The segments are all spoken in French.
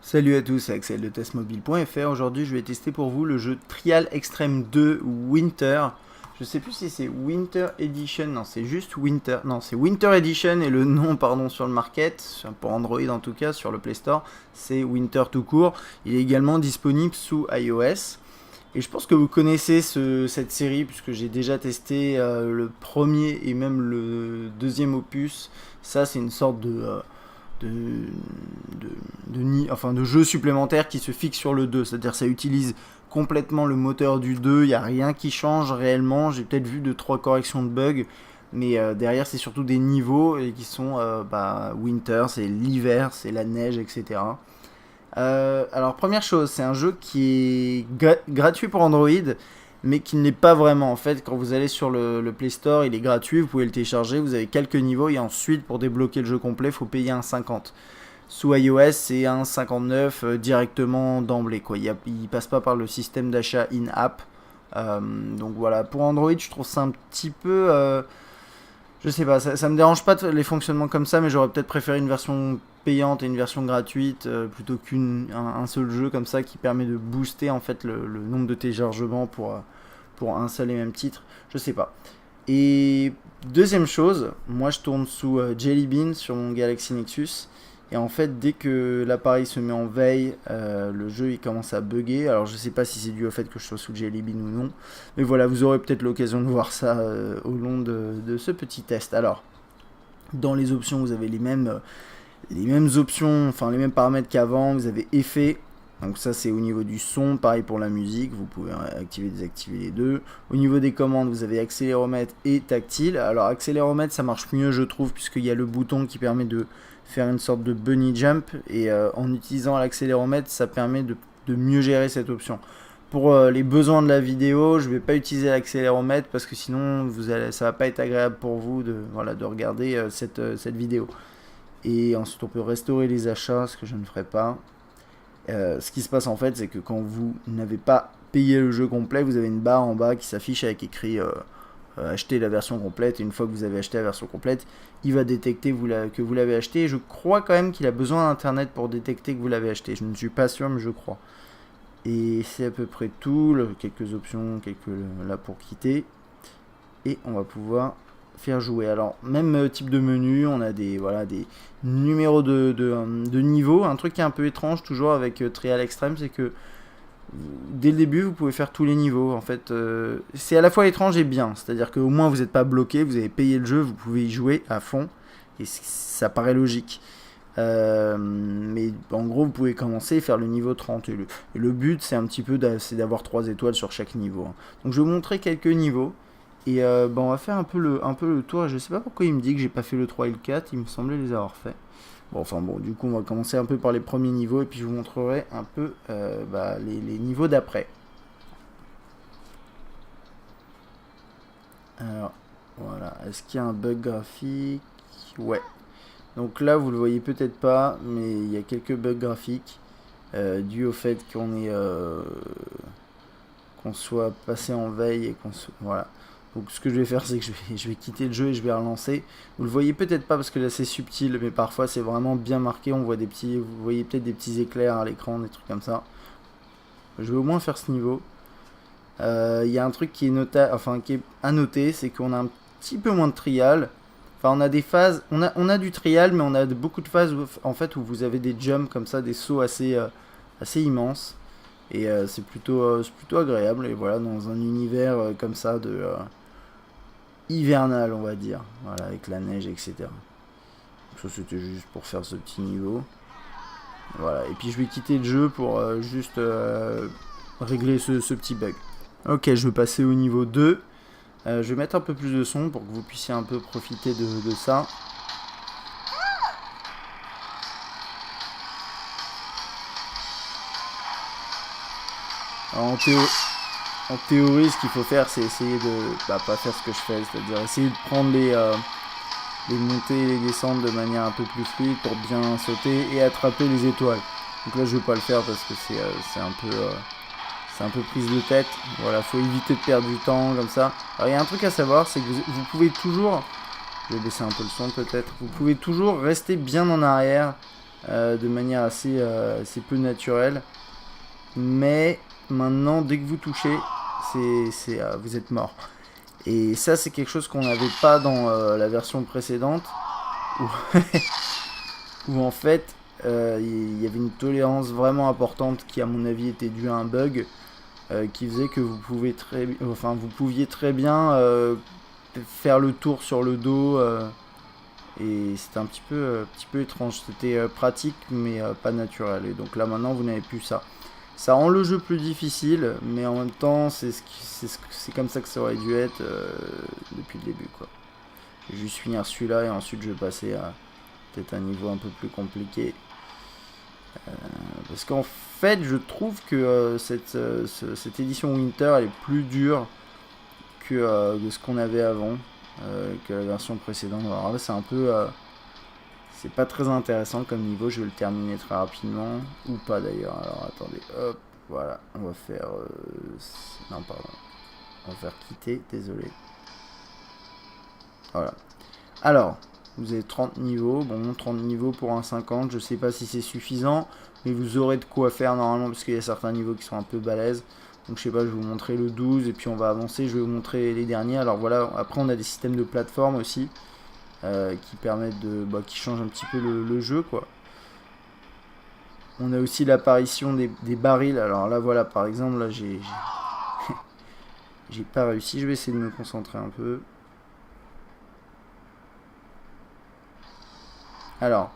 Salut à tous, c'est Axel de testmobile.fr. Aujourd'hui, je vais tester pour vous le jeu Trial Extreme 2 Winter. Je sais plus si c'est Winter Edition, non, c'est juste Winter. Non, c'est Winter Edition et le nom, pardon, sur le market, pour Android en tout cas, sur le Play Store, c'est Winter tout court. Il est également disponible sous iOS. Et je pense que vous connaissez cette série puisque j'ai déjà testé le premier et même le deuxième opus. Ça, c'est une sorte de, de jeu supplémentaire qui se fixe sur le 2, c'est-à-dire ça utilise complètement le moteur du 2, il n'y a rien qui change réellement, j'ai peut-être vu 2-3 corrections de bugs, mais derrière c'est surtout des niveaux et qui sont winter, c'est l'hiver, c'est la neige, etc. Alors première chose, c'est un jeu qui est gratuit pour Android, mais qui n'est pas vraiment. En fait, quand vous allez sur le Play Store, il est gratuit, vous pouvez le télécharger, vous avez quelques niveaux, et ensuite, pour débloquer le jeu complet, il faut payer un 50. Sous iOS, c'est un 59 directement d'emblée, quoi. Il passe pas par le système d'achat in-app. Donc voilà, pour Android, je trouve ça un petit peu... je sais pas, ça me dérange pas les fonctionnements comme ça, mais j'aurais peut-être préféré une version payante et une version gratuite plutôt qu'un seul jeu comme ça qui permet de booster en fait le nombre de téléchargements pour un seul et même titre. Je sais pas. Et deuxième chose, moi je tourne sous Jelly Bean sur mon Galaxy Nexus. Et en fait, dès que l'appareil se met en veille, le jeu il commence à bugger. Alors je sais pas si c'est dû au fait que je sois sous Jelly Bean ou non. Mais voilà, vous aurez peut-être l'occasion de voir ça au long de ce petit test. Alors, dans les options, vous avez les mêmes options, enfin les mêmes paramètres qu'avant. Vous avez effet. Donc ça c'est au niveau du son, pareil pour la musique, vous pouvez activer et désactiver les deux. Au niveau des commandes, vous avez accéléromètre et tactile. Alors accéléromètre ça marche mieux je trouve, puisqu'il y a le bouton qui permet de faire une sorte de bunny jump, et en utilisant l'accéléromètre ça permet de mieux gérer cette option. Pour les besoins de la vidéo, je ne vais pas utiliser l'accéléromètre parce que sinon ça va pas être agréable pour vous de regarder cette vidéo. Et ensuite on peut restaurer les achats, ce que je ne ferai pas. Ce qui se passe en fait, c'est que quand vous n'avez pas payé le jeu complet, vous avez une barre en bas qui s'affiche avec écrit acheter la version complète. Et une fois que vous avez acheté la version complète, il va détecter que vous l'avez acheté. Et je crois quand même qu'il a besoin d'internet pour détecter que vous l'avez acheté. Je ne suis pas sûr, mais je crois. Et c'est à peu près tout. Quelques options, là pour quitter. Et on va pouvoir faire jouer. Alors même type de menu, on a des numéros de niveau. Un truc qui est un peu étrange toujours avec Trial Extreme, c'est que dès le début vous pouvez faire tous les niveaux. En fait c'est à la fois étrange et bien, c'est à dire qu'au moins vous n'êtes pas bloqué, vous avez payé le jeu, vous pouvez y jouer à fond et ça paraît logique. Mais en gros vous pouvez commencer et faire le niveau 30 et le but c'est un petit peu d'avoir 3 étoiles sur chaque niveau. Donc je vais vous montrer quelques niveaux. Et on va faire un peu le tour. Et je sais pas pourquoi il me dit que j'ai pas fait le 3 et le 4. Il me semblait les avoir fait. Bon, du coup, on va commencer un peu par les premiers niveaux. Et puis, je vous montrerai un peu les niveaux d'après. Alors, voilà. Est-ce qu'il y a un bug graphique? Ouais. Donc là, vous le voyez peut-être pas. Mais il y a quelques bugs graphiques. Dû au fait qu'on soit passé en veille et voilà. Donc ce que je vais faire, c'est que je vais quitter le jeu et je vais relancer. Vous le voyez peut-être pas parce que là c'est subtil, mais parfois c'est vraiment bien marqué. Vous voyez peut-être des petits éclairs à l'écran, des trucs comme ça. Je vais au moins faire ce niveau. Il y a un truc qui est à noter, c'est qu'on a un petit peu moins de trial. Enfin, on a des phases, on a du trial, mais on a beaucoup de phases où vous avez des jumps comme ça, des sauts assez immenses. Et c'est plutôt agréable. Et voilà, dans un univers comme ça hivernal, on va dire, voilà, avec la neige, etc. Donc ça c'était juste pour faire ce petit niveau. Voilà, et puis je vais quitter le jeu pour juste régler ce petit bug. Ok, je vais passer au niveau 2. Je vais mettre un peu plus de son pour que vous puissiez un peu profiter de ça. Alors, en théorie, ce qu'il faut faire, c'est essayer de pas faire ce que je fais, c'est-à-dire essayer de prendre les montées et les descentes de manière un peu plus fluide pour bien sauter et attraper les étoiles. Donc là, je vais pas le faire parce que c'est un peu prise de tête. Voilà, faut éviter de perdre du temps comme ça. Alors il y a un truc à savoir, c'est que vous pouvez toujours, je vais baisser un peu le son peut-être, vous pouvez toujours rester bien en arrière de manière assez peu naturelle. Mais maintenant, dès que vous touchez, vous êtes mort. Et ça, c'est quelque chose qu'on n'avait pas dans la version précédente, où, où en fait, il y avait une tolérance vraiment importante qui, à mon avis, était due à un bug qui faisait que vous pouviez très bien faire le tour sur le dos. Et c'était un petit peu étrange. C'était pratique, mais pas naturel. Et donc là, maintenant, vous n'avez plus ça. Ça rend le jeu plus difficile, mais en même temps, c'est comme ça que ça aurait dû être depuis le début, quoi. Je vais juste finir celui-là et ensuite je vais passer à peut-être un niveau un peu plus compliqué. Parce qu'en fait, je trouve que cette édition Winter, elle est plus dure que ce qu'on avait avant, que la version précédente. Alors là, c'est un peu... c'est pas très intéressant comme niveau, je vais le terminer très rapidement, ou pas d'ailleurs. Alors attendez, hop, voilà, on va faire... non, pardon. On va faire quitter, désolé. Voilà. Alors, vous avez 30 niveaux, bon, 30 niveaux pour un 50, je sais pas si c'est suffisant, mais vous aurez de quoi faire normalement, parce qu'il y a certains niveaux qui sont un peu balèzes. Donc je sais pas, je vais vous montrer le 12, et puis on va avancer, je vais vous montrer les derniers. Alors voilà, après on a des systèmes de plateforme aussi, qui permettent de... qui changent un petit peu le jeu, quoi. On a aussi l'apparition des barils. Alors là, voilà, par exemple, là, j'ai pas réussi. Je vais essayer de me concentrer un peu. Alors,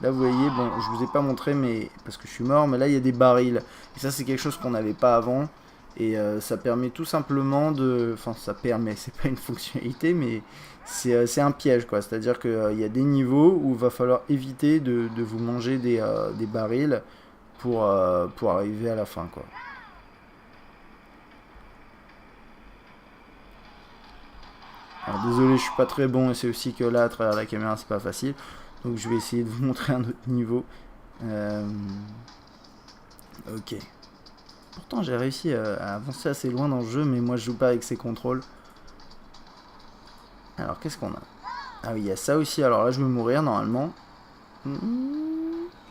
là, vous voyez, bon, je vous ai pas montré, mais parce que je suis mort, mais là, il y a des barils. Et ça, c'est quelque chose qu'on n'avait pas avant. Et ça permet tout simplement de... Enfin, ça permet, c'est pas une fonctionnalité, mais c'est un piège, quoi. C'est-à-dire qu'il y a des niveaux où il va falloir éviter de vous manger des barils pour arriver à la fin, quoi. Alors désolé, je suis pas très bon et c'est aussi que là, à travers la caméra, c'est pas facile. Donc je vais essayer de vous montrer un autre niveau. Ok. Pourtant, j'ai réussi à avancer assez loin dans le jeu, mais moi, je joue pas avec ces contrôles. Alors, qu'est-ce qu'on a? Ah oui, il y a ça aussi. Alors là, je vais mourir normalement.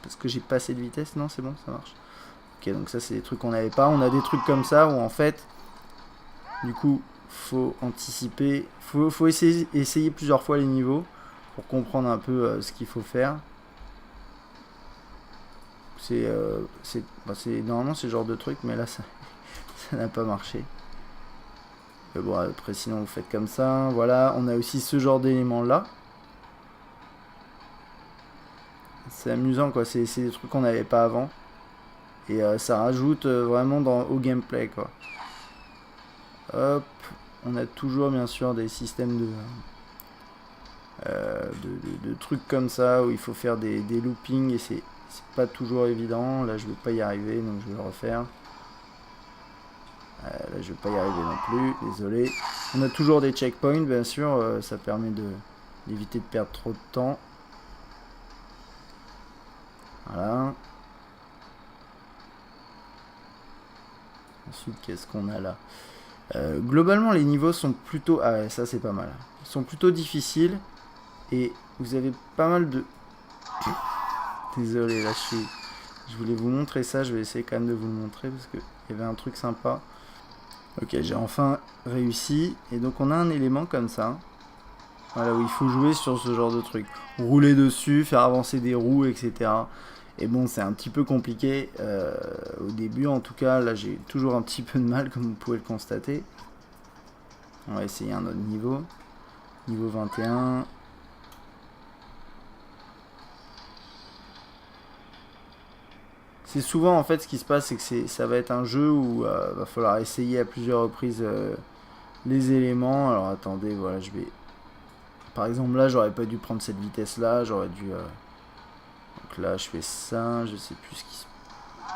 Parce que j'ai pas assez de vitesse. Non, c'est bon, ça marche. Ok, donc ça, c'est des trucs qu'on n'avait pas. On a des trucs comme ça où en fait, du coup, faut anticiper. Faut essayer plusieurs fois les niveaux pour comprendre un peu ce qu'il faut faire. Normalement, c'est le genre de truc, mais là, ça n'a pas marché. Mais bon, après, sinon, vous faites comme ça. Voilà, on a aussi ce genre d'éléments là. C'est amusant, quoi. C'est des trucs qu'on n'avait pas avant. Et ça rajoute vraiment au gameplay, quoi. Hop, on a toujours, bien sûr, des systèmes de trucs comme ça où il faut faire des loopings et c'est pas toujours évident. Là, je vais pas y arriver, donc je vais le refaire. Là, je vais pas y arriver non plus, désolé. On a toujours des checkpoints, bien sûr, ça permet d'éviter de perdre trop de temps. Voilà. Ensuite, qu'est-ce qu'on a là? Globalement, les niveaux sont plutôt... Ah ouais, ça c'est pas mal. Ils sont plutôt difficiles. Et vous avez pas mal de... Désolé, là je voulais vous montrer ça. Je vais essayer quand même de vous le montrer parce qu'il y avait un truc sympa. Ok, j'ai enfin réussi. Et donc on a un élément comme ça. Voilà, où il faut jouer sur ce genre de truc. Rouler dessus, faire avancer des roues, etc. Et bon, c'est un petit peu compliqué au début. En tout cas, là j'ai toujours un petit peu de mal, comme vous pouvez le constater. On va essayer un autre niveau. Niveau 21. C'est souvent en fait ce qui se passe, c'est que ça va être un jeu où va falloir essayer à plusieurs reprises les éléments. Alors attendez, voilà, je vais... Par exemple là, j'aurais pas dû prendre cette vitesse là, j'aurais dû... Donc là, je fais ça, je sais plus ce qui se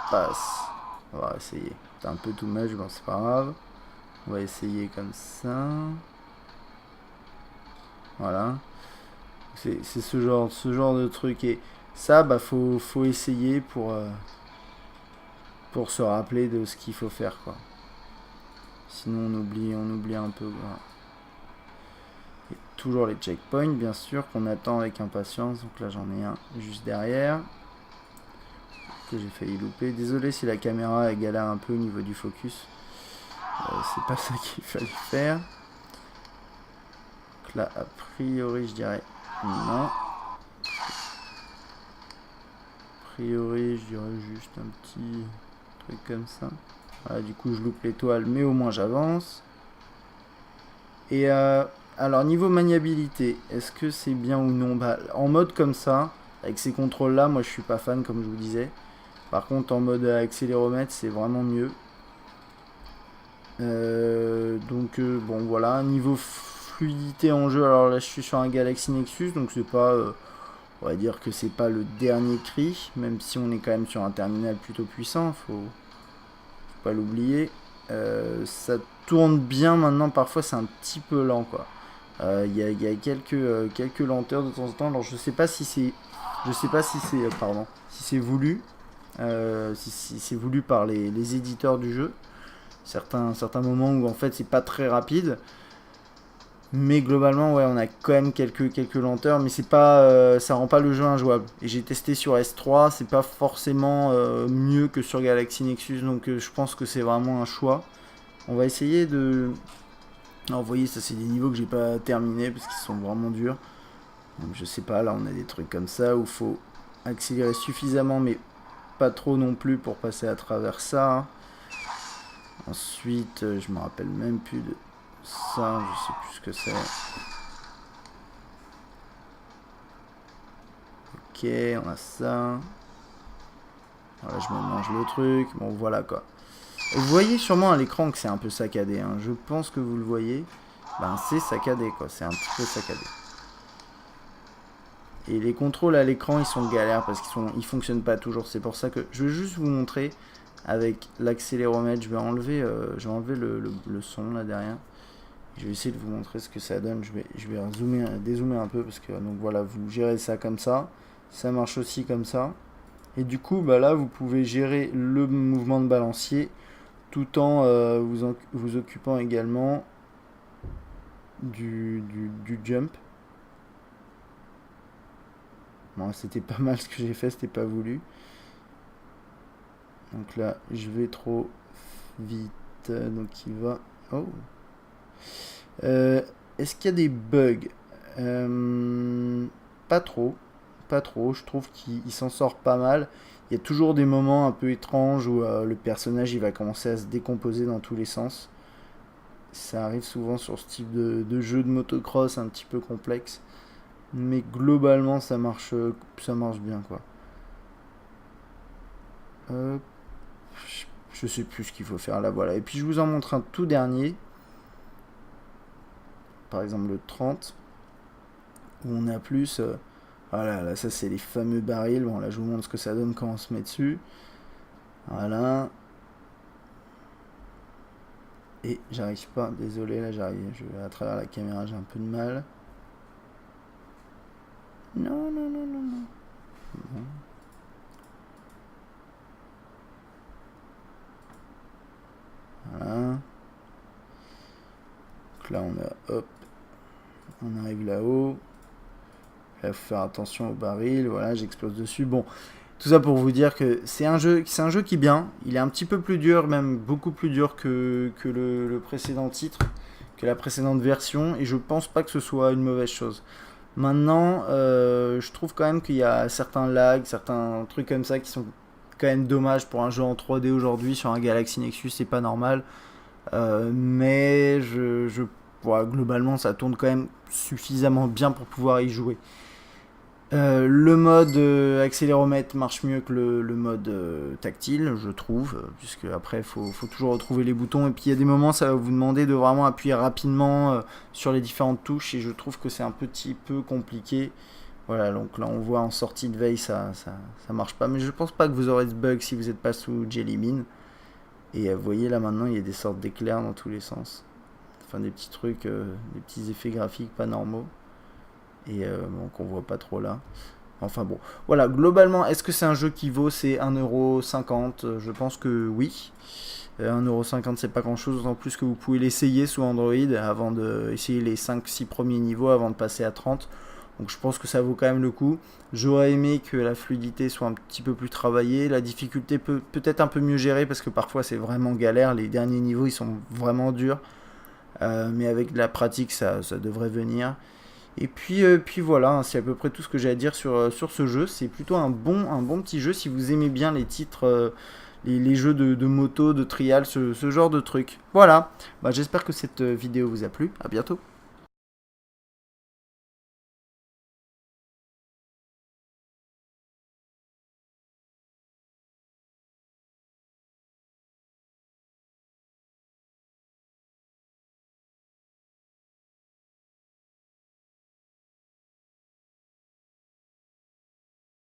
passe. On va essayer. C'est un peu too much, bon c'est pas grave. On va essayer comme ça. Voilà. C'est ce genre de truc. Et ça, bah faut essayer pour se rappeler de ce qu'il faut faire, quoi. Sinon on oublie un peu, quoi. Et toujours les checkpoints, bien sûr, qu'on attend avec impatience. Donc là j'en ai un juste derrière. que j'ai failli louper. Désolé si la caméra elle galère un peu au niveau du focus. C'est pas ça qu'il fallait faire. Donc là, a priori, je dirais non. A priori, je dirais juste un petit truc comme ça. Voilà, du coup, je loupe l'étoile, mais au moins j'avance. Et alors, niveau maniabilité, est-ce que c'est bien ou non? Bah, en mode comme ça, avec ces contrôles-là, moi je suis pas fan, comme je vous disais. Par contre, en mode accéléromètre, c'est vraiment mieux. Donc, bon, voilà. Niveau fluidité en jeu, alors là, je suis sur un Galaxy Nexus, donc c'est pas... on va dire que c'est pas le dernier cri, même si on est quand même sur un terminal plutôt puissant, faut pas l'oublier. Ça tourne bien maintenant, parfois c'est un petit peu lent, quoi. Il y a quelques lenteurs de temps en temps. Alors je sais pas si c'est pardon, si c'est voulu, si c'est voulu par les éditeurs du jeu. Certains moments où en fait c'est pas très rapide. Mais globalement, ouais, on a quand même quelques lenteurs, mais c'est pas, ça rend pas le jeu injouable. Et j'ai testé sur S3, c'est pas forcément mieux que sur Galaxy Nexus, donc je pense que c'est vraiment un choix. On va essayer de... Alors, vous voyez, ça c'est des niveaux que j'ai pas terminés parce qu'ils sont vraiment durs. Donc, je sais pas, là on a des trucs comme ça où il faut accélérer suffisamment, mais pas trop non plus pour passer à travers ça. Ensuite, je me rappelle même plus de... ça, je sais plus ce que c'est. Ok, on a ça. Voilà, je me mange le truc. Bon, voilà quoi. Et vous voyez sûrement à l'écran que c'est un peu saccadé. Hein. Je pense que vous le voyez. Ben, c'est saccadé quoi. C'est un petit peu saccadé. Et les contrôles à l'écran, ils sont galères parce qu'ils fonctionnent pas toujours. C'est pour ça que je vais juste vous montrer avec l'accéléromètre. Je vais enlever le son là derrière. Je vais essayer de vous montrer ce que ça donne. Je vais dézoomer un peu parce que donc voilà, vous gérez ça comme ça. Ça marche aussi comme ça. Et du coup, bah là, vous pouvez gérer le mouvement de balancier tout en vous occupant également du jump. Bon, c'était pas mal ce que j'ai fait, c'était pas voulu. Donc là, je vais trop vite. Donc il va... Oh. Est-ce qu'il y a des bugs? Pas trop. Pas trop. Je trouve qu'il s'en sort pas mal. Il y a toujours des moments un peu étranges où le personnage il va commencer à se décomposer dans tous les sens. Ça arrive souvent sur ce type de jeu de motocross un petit peu complexe. Mais globalement, ça marche bien, quoi. Je sais plus ce qu'il faut faire là, voilà. Et puis je vous en montre un tout dernier. Par exemple le 30. Où on a plus... voilà, là ça c'est les fameux barils. Bon là je vous montre ce que ça donne quand on se met dessus. Voilà. Et j'arrive pas, désolé, là j'arrive. À travers la caméra j'ai un peu de mal. Non. Bon. Voilà. Donc là on a, hop, on arrive là-haut. Là, faut faire attention au baril. Voilà, j'explose dessus. Bon, tout ça pour vous dire que c'est un jeu qui est bien. Il est un petit peu plus dur, même beaucoup plus dur que le précédent titre, que la précédente version. Et je pense pas que ce soit une mauvaise chose. Maintenant, je trouve quand même qu'il y a certains lags, certains trucs comme ça qui sont quand même dommages pour un jeu en 3D aujourd'hui sur un Galaxy Nexus, c'est pas normal. Mais voilà, globalement, ça tourne quand même suffisamment bien pour pouvoir y jouer. Le mode accéléromètre marche mieux que le mode tactile, je trouve, puisque après, faut toujours retrouver les boutons. Et puis, il y a des moments, ça va vous demander de vraiment appuyer rapidement sur les différentes touches, et je trouve que c'est un petit peu compliqué. Voilà, donc là, on voit en sortie de veille, ça marche pas. Mais je pense pas que vous aurez ce bug si vous n'êtes pas sous Jelly Bean. Et vous voyez, là, maintenant, il y a des sortes d'éclairs dans tous les sens. Enfin, des petits trucs, des petits effets graphiques pas normaux. Et bon, qu'on voit pas trop là. Enfin bon, voilà, globalement, est-ce que c'est un jeu qui vaut ces 1,50 €? Je pense que oui. 1,50 € c'est pas grand chose, en plus que vous pouvez l'essayer sous Android avant d'essayer les 5-6 premiers niveaux avant de passer à 30. Donc je pense que ça vaut quand même le coup. J'aurais aimé que la fluidité soit un petit peu plus travaillée, la difficulté peut-être un peu mieux gérée parce que parfois c'est vraiment galère, les derniers niveaux ils sont vraiment durs. Mais avec de la pratique ça devrait venir. Et puis voilà, hein, c'est à peu près tout ce que j'ai à dire sur ce jeu. C'est plutôt un bon petit jeu si vous aimez bien les titres, les jeux de moto, de trial, ce genre de trucs. Voilà, bah, j'espère que cette vidéo vous a plu. À bientôt.